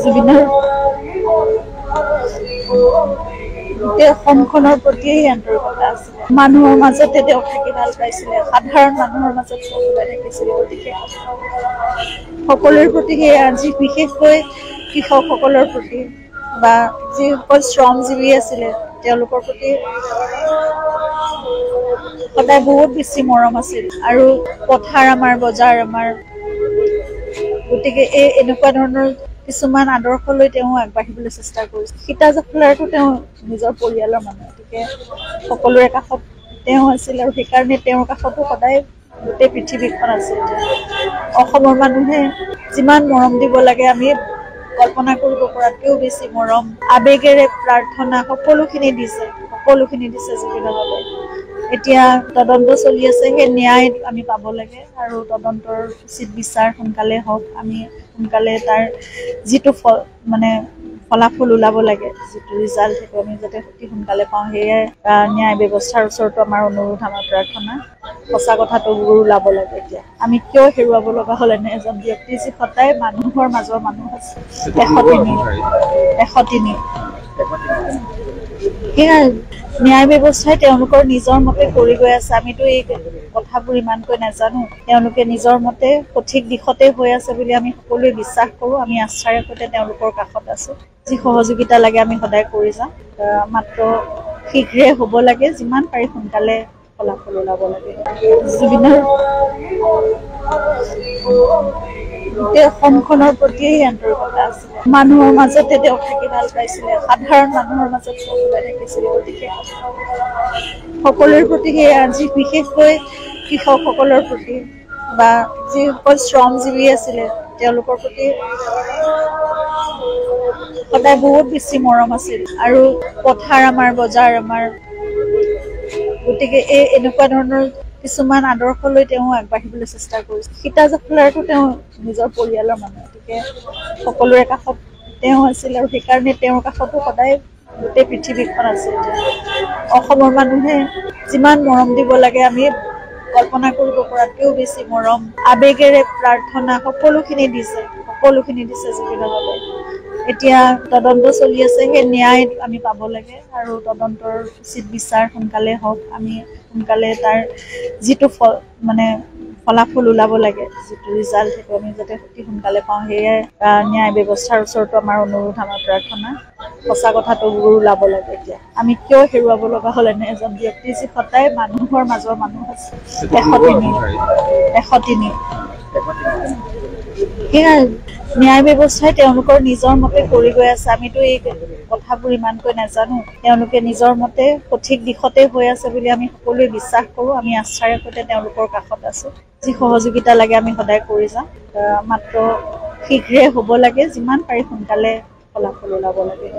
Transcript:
জুবিনৰ অসমখনৰ প্ৰতিয়ে আন্তৰিকতা আছিল। মানুহৰ মাজতে তেওঁ থাকি ভাল পাইছিলে, সাধাৰণ মানুহৰ মাজত চলাই থাকিছিল। গতিকে সকলোৰে প্ৰতি আজি বিশেষকৈ কৃষকসকলৰ প্ৰতি বা যিসকল শ্ৰমজীৱী আছিলে তেওঁলোকৰ প্ৰতি সদায় বহুত বেছি মৰম আছিল। আৰু পথাৰ আমাৰ, বজাৰ আমাৰ, গতিকে এনেকুৱা ধৰণৰ কিছুমান আদৰ্শ লৈ তেওঁ আগবাঢ়িবলৈ চেষ্টা কৰিছিল। সীতা জাফলাৰতো তেওঁ নিজৰ পৰিয়ালৰ মানুহ, গতিকে সকলোৰে কাষত তেওঁ আছিল আৰু সেইকাৰণে তেওঁৰ কাষতো সদায় গোটেই পৃথিৱীখন আছিল। অসমৰ মানুহে যিমান মৰম দিব লাগে আমি কল্পনা কৰিব পৰাতকৈও বেছি মৰম, আবেগেৰে প্ৰাৰ্থনা সকলোখিনি দিছে জুবিনৰ বাবে। এতিয়া তদন্ত চলি আছে, সেই ন্যায় আমি পাব লাগে আৰু তদন্তৰ উচিত বিচাৰ সোনকালে হওক। আমি সোনকালে তাৰ যিটো ফলাফল ওলাব লাগে, যিটো ৰিজাল্ট, সেইটো আমি যাতে অতি সোনকালে পাওঁ, সেয়াই ন্যায় ব্যৱস্থাৰ ওচৰতো আমাৰ অনুৰোধ, আমাৰ প্ৰাৰ্থনা। সঁচা কথাটো ওলাব লাগে। এতিয়া আমি কিয় হেৰুৱাব লগা হ'ল এনে এজন ব্যক্তি যি সদায় মানুহৰ মাজৰ মানুহ আছে। 103 সেয়া ন্যায় ব্যৱস্থাই তেওঁলোকৰ নিজৰ মতে কৰি গৈ আছে। আমিতো এই কথাবোৰ ইমানকৈ নাজানো। তেওঁলোকে নিজৰ মতে সঠিক দিশতে হৈ আছে বুলি আমি সকলোৱে বিশ্বাস কৰোঁ। আমি আস্থাৰে সৈতে তেওঁলোকৰ কাষত আছো। যি সহযোগিতা লাগে আমি সদায় কৰি যাম। মাত্ৰ শীঘ্ৰে হ'ব লাগে, যিমান পাৰি সোনকালে ফলাফল ওলাব লাগে। জুবিনৰ অসমখনৰ প্ৰতিয়ে আন্তৰিকতা আছিল। মানুহৰ মাজতে তেওঁ থাকি ভাল পাইছিলে, সাধাৰণ মানুহৰ মাজত চলাই থাকিছিল। গতিকে সকলোৰে প্ৰতি আজি বিশেষকৈ কৃষকসকলৰ প্ৰতি বা যিসকল শ্ৰমজীৱী আছিলে তেওঁলোকৰ প্ৰতি সদায় বহুত বেছি মৰম আছিল। আৰু পথাৰ আমাৰ, বজাৰ আমাৰ, গতিকে এনেকুৱা ধৰণৰ কিছুমান আদৰ্শ লৈ তেওঁ আগবাঢ়িবলৈ চেষ্টা কৰিছিল। সীতা জাফলাৰতো তেওঁ নিজৰ পৰিয়ালৰ মানুহ, গতিকে সকলোৰে কাষত তেওঁ আছিল আৰু সেইকাৰণে তেওঁৰ কাষতো সদায় গোটেই পৃথিৱীখন আছিল। অসমৰ মানুহে যিমান মৰম দিব লাগে আমি কল্পনা কৰিব পৰাতকৈও বেছি মৰম, আবেগেৰে প্ৰাৰ্থনা সকলোখিনি দিছে জুবিনৰ বাবে। এতিয়া তদন্ত চলি আছে, সেই ন্যায় আমি পাব লাগে আৰু তদন্তৰ উচিত বিচাৰ সোনকালে হওক। আমি সোনকালে তাৰ যিটো ফলাফল ওলাব লাগে, যিটো ৰিজাল্ট, সেইটো আমি যাতে অতি সোনকালে পাওঁ, সেয়াই ন্যায় ব্যৱস্থাৰ ওচৰতো আমাৰ অনুৰোধ, আমাৰ প্ৰাৰ্থনা। সঁচা কথাটো ওলাব লাগে। এতিয়া আমি কিয় হেৰুৱাব লগা হ'ল এনে এজন ব্যক্তি যি সদায় মানুহৰ মাজৰ মানুহ আছে। 103 সেয়া ন্যায় ব্যৱস্থাই তেওঁলোকৰ নিজৰ মতে কৰি গৈ আছে। আমিতো এই কথাবোৰ ইমানকৈ নাজানো। তেওঁলোকে নিজৰ মতে সঠিক দিশতে হৈ আছে বুলি আমি সকলোৱে বিশ্বাস কৰোঁ। আমি আস্থাৰে সৈতে তেওঁলোকৰ কাষত আছো। যি সহযোগিতা লাগে আমি সদায় কৰি যাম। মাত্ৰ শীঘ্ৰে হ'ব লাগে, যিমান পাৰি সোনকালে ফলাফল ওলাব লাগে।